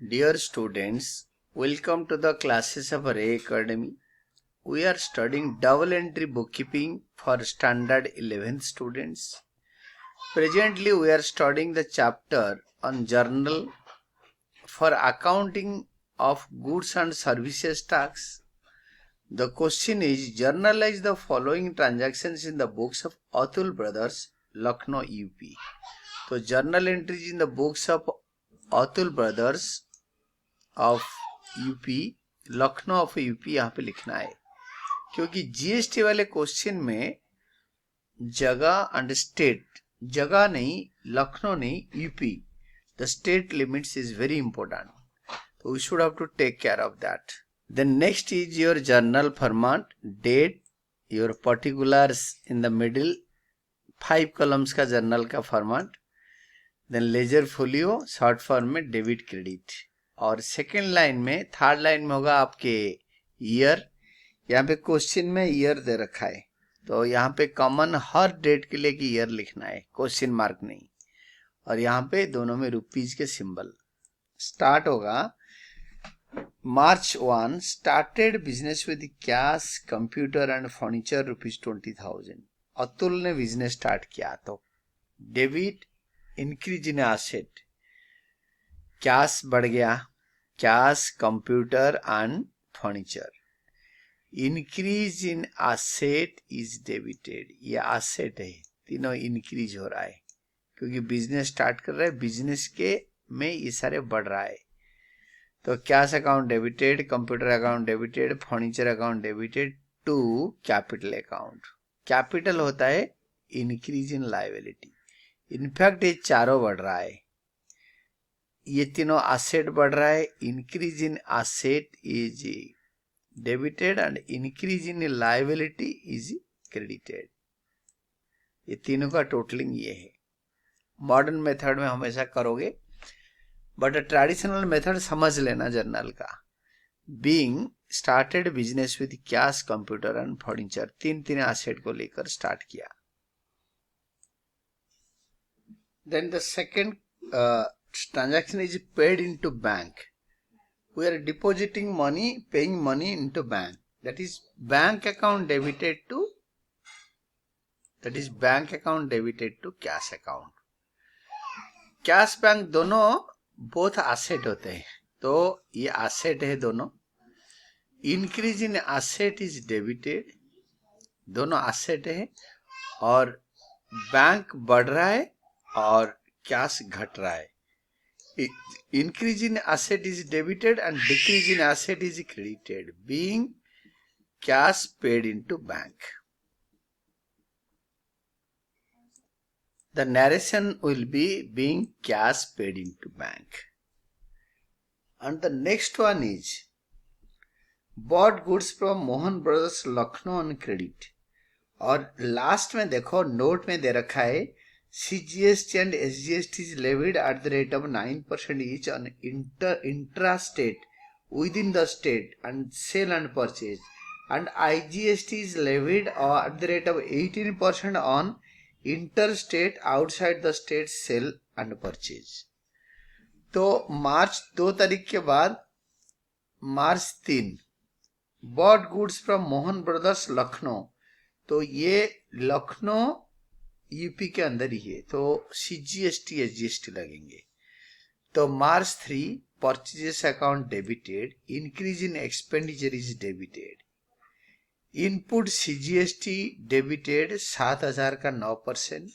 Dear students, welcome to the classes of Ray Academy. We are studying double entry bookkeeping for standard 11th students. Presently, we are studying the chapter on journal for accounting of goods and services tax. The question is, journalize the following transactions in the books of Atul Brothers, Lucknow, UP. So, journal entries in the books of Atul Brothers of UP, Lucknow of UP यहाँ पे लिखना है, क्योंकि GST वाले question में जगह and state, जगह नहीं, लखनऊ नहीं, UP, the state limits is very important, तो we should have to take care of that. Then next is your journal format, date, your particulars in the middle, 5 columns का journal का format. Then ledger folio short form में debit credit, और second line में, third line में होगा आपके year. यहाँ पे क्वेश्चन में ईयर दे रखा है, तो यहाँ पे कॉमन हर डेट के लिए कि ईयर लिखना है, क्वेश्चन मार्क नहीं. और यहाँ पे दोनों में रुपीज के सिंबल. स्टार्ट होगा March 1, started business with cash, computer and furniture ₹20,000. Atul ने बिजनेस स्टार्ट किया, तो debit increase in asset, cash बढ़ गया, cash, computer and furniture. Increase in asset is debited, ये एसेट है, तीनों इंक्रीज हो रहा है क्योंकि बिजनेस स्टार्ट कर रहा है, बिजनेस के में ये सारे बढ़ रहा है. तो cash account debited, computer account debited, furniture account debited to capital account. Capital होता है इंक्रीज इन लायबिलिटी. इनफैक्ट ये चारों बढ़ रहा है, ये तीनों एसेट बढ़ रहा है. Increase in asset is debited and increase in liability is credited. ये तीनों का टोटलिंग ये है. मॉडर्न मेथड में हमेशा करोगे, बट ट्रेडिशनल मेथड समझ लेना जर्नल का. Being started business with cash, computer and furniture, तीन एसेट को लेकर स्टार्ट किया. Then the second transaction is paid into bank. We are depositing money, paying money into bank. That is bank account debited to cash account. Cash bank दोनों both asset होते हैं, तो ये asset है दोनों. Increase in asset is debited, दोनों asset है, और बैंक बढ़ रहा है और कैश घट रहा है. Increase in asset is debited and decrease in asset is credited, being cash paid into bank. The narration will be being cash paid into bank. And the next one is bought goods from Mohan Brothers, Lucknow on credit. और last में देखो note में दे रखा है, CGST and SGST is levied at the rate of 9% each on intra-state, within the state, and sale and purchase, and IGST is levied at the rate of 18% on interstate, outside the state, sale and purchase. तो मार्च 2 तारीख के बाद मार्च 3 bought goods from Mohan brothers Lucknow, तो ये Lucknow UP के अंदर ही है, तो CGST SGST लगेंगे. तो March 3 purchases account debited, increase in expenditure is debited. Input CGST debited 7,000 का 9%,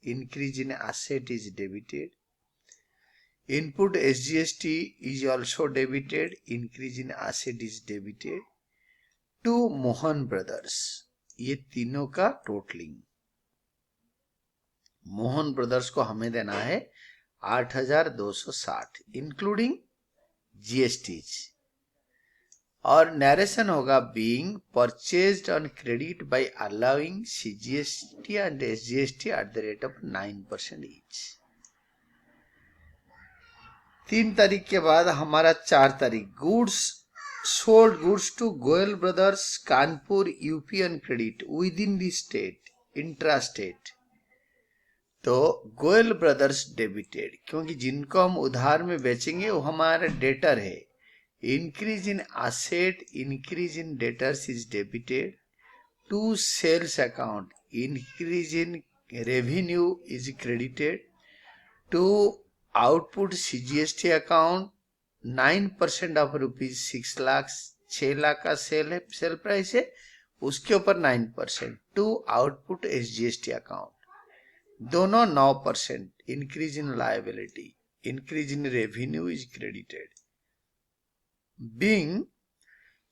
increase in asset is debited. Input SGST is also debited, increase in asset is debited to Mohan brothers. ये तीनों का totalling, Mohan brothers को हमें देना है 8,260 including GST. और narration होगा being purchased on credit by allowing CGST and SGST at the rate of 9% ईच. 3 तारीख के बाद हमारा 4 तारीख goods sold goods to Goyal brothers, Kanpur, UP on credit within the state, intra state. तो गोयल ब्रदर्स डेबिटेड, क्योंकि जिनको हम उधार में बेचेंगे वो हमारा डेटर है. Increase in asset, increase in debtors is debited. To sales account, increase in revenue is credited. To output CGST account 9% of rupees 6 lakh, 6 lakh का सेल प्राइस है, उसके ऊपर 9%. टू आउटपुट SGST अकाउंट, दोनों 9%. Increase in liability, increase in revenue is credited. Being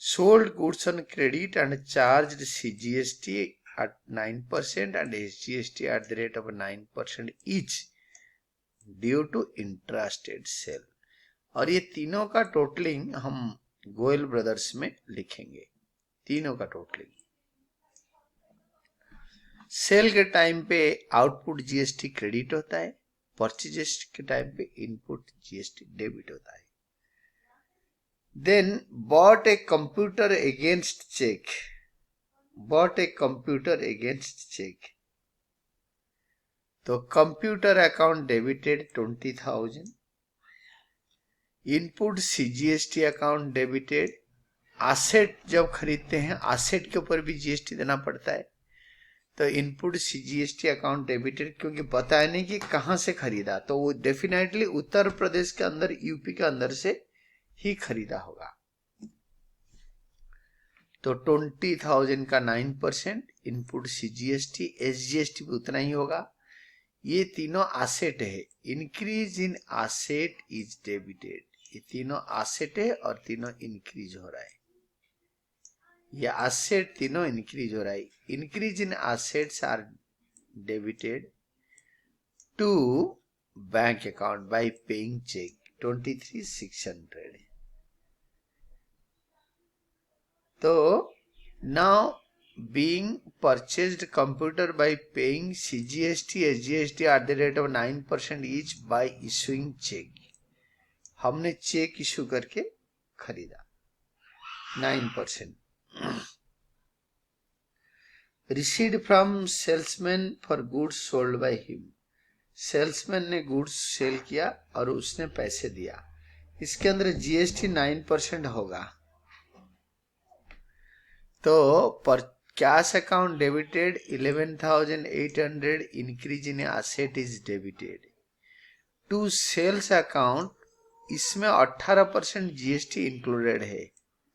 sold goods on credit and charged CGST at 9% and SGST at the rate of 9% each due to intrastate sale. और ये तीनों का totalling हम Goyal brothers में लिखेंगे. तीनों का टोटलिंग. सेल के टाइम पे आउटपुट GST क्रेडिट होता है, परचेज के टाइम पे इनपुट GST डेबिट होता है. Then bought a computer against check. Bought a computer against check. तो computer account debited 20,000. Input CGST account debited. Asset जब खरीदते हैं एसेट के ऊपर भी GST देना पड़ता है, तो इनपुट CGST अकाउंट डेबिटेड, क्योंकि पता है नहीं कि कहाँ से खरीदा, तो वो डेफिनेटली उत्तर प्रदेश के अंदर, यूपी के अंदर से ही खरीदा होगा. तो 20,000 का 9%, इनपुट CGST, SGST भी उतना ही होगा. ये तीनों एसेट है. Increase in asset is debited. ये तीनों एसेट है और तीनों इंक्रीज हो रहा है. ये एसेट तीनों इंक्रीज हो रहा है. Increase in assets are debited to bank account by paying cheque 23,600. तो now being purchased computer by paying CGST, SGST at the rate of 9% each by issuing check. हमने चेक इशू करके खरीदा 9%. Received from salesman for goods sold by him. Salesman ने goods sale किया और उसने पैसे दिया. इसके अंदर GST 9% होगा. तो पर cash account debited 11,800. Increase in asset is debited. To sales account, इसमें 18% GST इंक्लूडेड है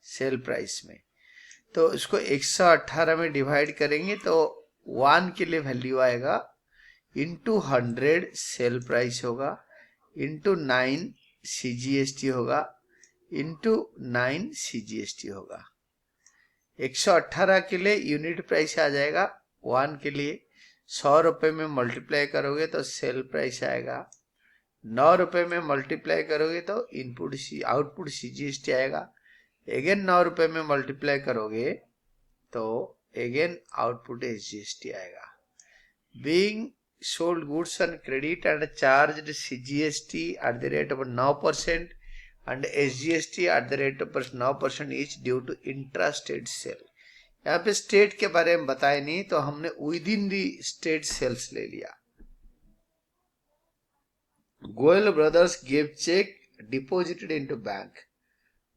सेल प्राइस में, तो इसको 118 में डिवाइड करेंगे तो 1 के लिए वैल्यू आएगा, इंटू 100 सेल प्राइस होगा, इंटू 9 CGST होगा, इंटू 9 CGST होगा. 118 के लिए यूनिट प्राइस आ जाएगा. 1 के लिए 100 रुपए में मल्टीप्लाई करोगे तो सेल प्राइस आएगा. 9 रुपए में मल्टीप्लाई करोगे तो इनपुट आउटपुट CGST आएगा. अगेन 9 रुपए में मल्टीप्लाई करोगे तो अगेन आउटपुट SGST आएगा. Being sold goods on credit and charged CGST at the rate of 9% and SGST at the rate of 9% each due to intrastate sale. यहाँ पे state के बारे में बताए नहीं, तो हमने विदिन दी स्टेट सेल्स ले लिया. Goyal brothers give cheque deposited into bank.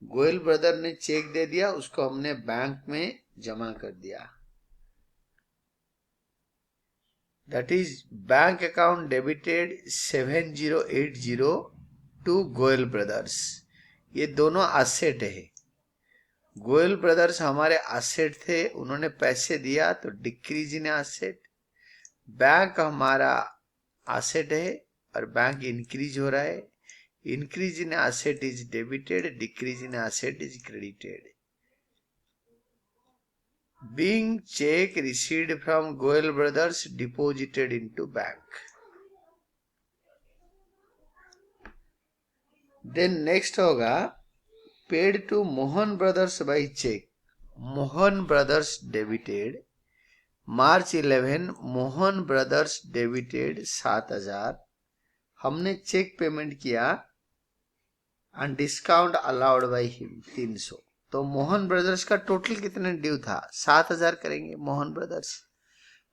Goyal brother ने चेक दे दिया, उसको हमने बैंक में जमा कर दिया. That is bank account debited 7080 to Goyal brothers. ये दोनों एसेट है. गोयल ब्रदर्स हमारे एसेट थे, उन्होंने पैसे दिया तो डिक्रीज इन एसेट. बैंक हमारा एसेट है और बैंक इंक्रीज हो रहा है. Increase in asset is debited, decrease in asset is credited. Being cheque received from Goyal brothers deposited into bank. Then next होगा paid to Mohan brothers by cheque. Mohan brothers debited March 11. Mohan brothers debited 7,000. हमने cheque payment किया and discount allowed by him 300. तो Mohan brothers का total कितने due था? 7,000 करेंगे Mohan brothers.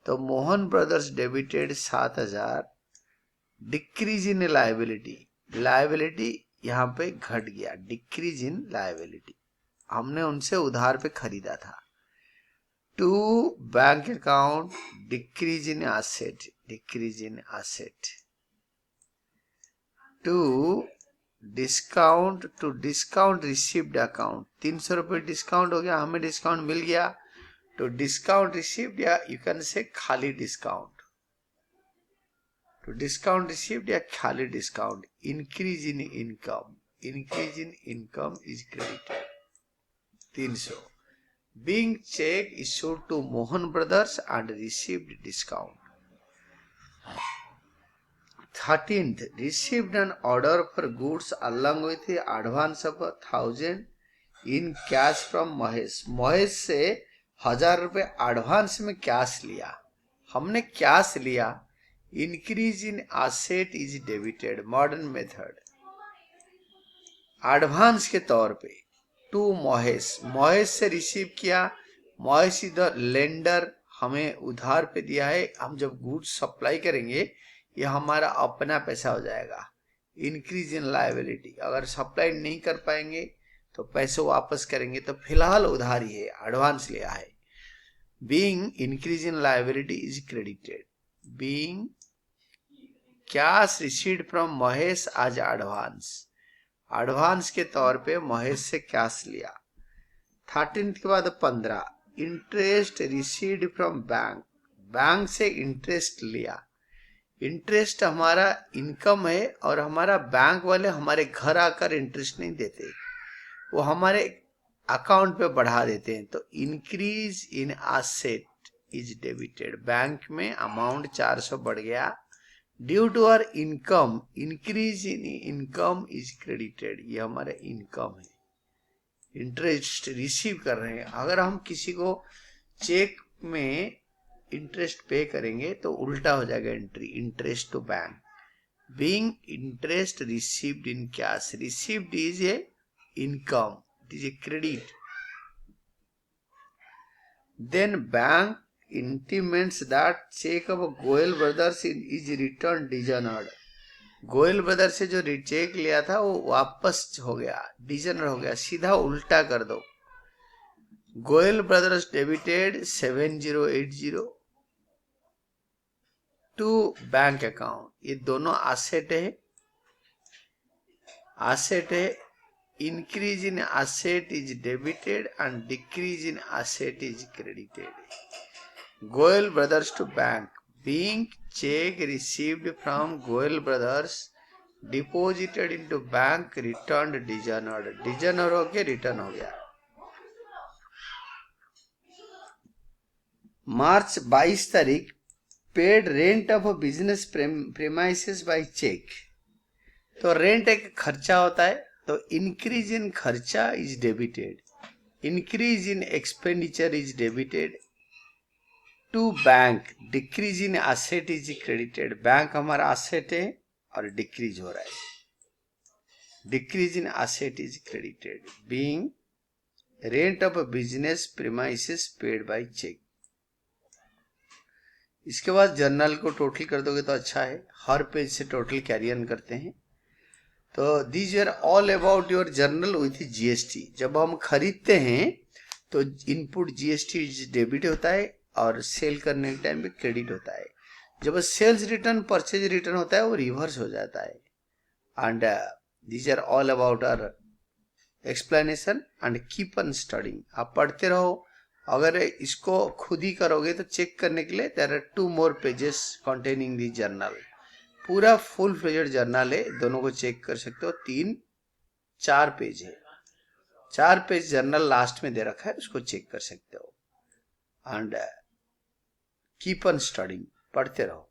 तो Mohan brothers debited 7,000 decrease in liability, liability यहाँ पे घट गया, डिक्रीज इन लायबिलिटी, हमने उनसे उधार पे खरीदा था। To bank account, decrease in asset, decrease in asset. To discount, to discount received account, 300 रुपये डिस्काउंट हो गया, हमें डिस्काउंट मिल गया, तो डिस्काउंट रिसीव्ड या यू कैन से खाली डिस्काउंट, तो डिस्काउंट रिसीव्ड या खाली discount. Increase in income, increase in income is credited 300। Being cheque issued to Mohan brothers and received discount. 13th, received an order for goods along with the advance of 1000 in cash from Mahesh, Mahesh से 1000 रुपये advance में cash लिया, हमने cash लिया। Increase in asset is debited, modern method, advance के तौर पे to Mahesh, Mahesh से रिसीव किया, महेश इज द लेंडर, हमें उधार पे दिया है, हम जब गुड्स सप्लाई करेंगे ये हमारा अपना पैसा हो जाएगा। इंक्रीज इन लायबिलिटी, अगर सप्लाई नहीं कर पाएंगे तो पैसे वापस करेंगे, तो फिलहाल उधारी है, एडवांस लिया है। Being increase in liability is credited, being cash received from Mahesh आज एडवांस, एडवांस के तौर पे महेश से कैश लिया। 13th के बाद 15, interest received from bank, bank से इंटरेस्ट लिया, इंटरेस्ट हमारा इनकम है और हमारा बैंक वाले हमारे घर आकर इंटरेस्ट नहीं देते, वो हमारे अकाउंट पे बढ़ा देते हैं, तो increase in asset is debited, bank में अमाउंट 400 बढ़ गया। Due to our income, increase in income is credited, ये हमारा इनकम है, इंटरेस्ट रिसीव कर रहे हैं। अगर हम किसी को चेक में इंटरेस्ट पे करेंगे तो उल्टा हो जाएगा entry, interest to bank. Being interest received in cash, received is a income, it is a credit. Then bank intimates that cheque of Goyal brothers is return dishonoured, Goyal brother से जो चेक लिया था वो वापस हो गया, डिजनर हो गया, सीधा उल्टा कर दो। Goyal brothers debited 7080 to bank account, ये दोनों एसेट है, एसेट है। Increase in asset is debited and decrease in asset is credited. Goyal brothers to bank, being cheque received from Goyal brothers deposited into bank return dishonoured, dishonour हो के return हो गया। March 22 तारीख, paid rent of business premises by cheque, तो rent एक खर्चा होता है, तो इंक्रीज इन खर्चा is debited, increase in expenditure is debited to bank, decrease in asset is credited, bank हमारा एसेट है और डिक्रीज हो रहा है, decrease in asset is credited. Being rent of business premises paid by cheque. इसके बाद journal को total कर दोगे तो अच्छा है, हर पेज से टोटल कैरी ऑन करते हैं। तो these are all about your journal with GST. जब हम खरीदते हैं तो इनपुट जीएसटी डेबिट होता है और सेल करने के टाइम पे क्रेडिट होता है। जब सेल्स रिटर्न परचेज रिटर्न होता है वो रिवर्स हो जाता है। And these are all about our explanation and keep on studying, आप पढ़ते रहो। अगर इसको खुद ही करोगे तो चेक करने के लिए there are 2 more pages containing the journal, पूरा फुल फ्लेजेड जर्नल है, दोनों को चेक कर सकते हो। 3-4 पेज है, 4 पेज जर्नल लास्ट में दे रखा है, उसको चेक कर सकते हो। एंड कीप ऑन स्टडिंग, पढ़ते रहो।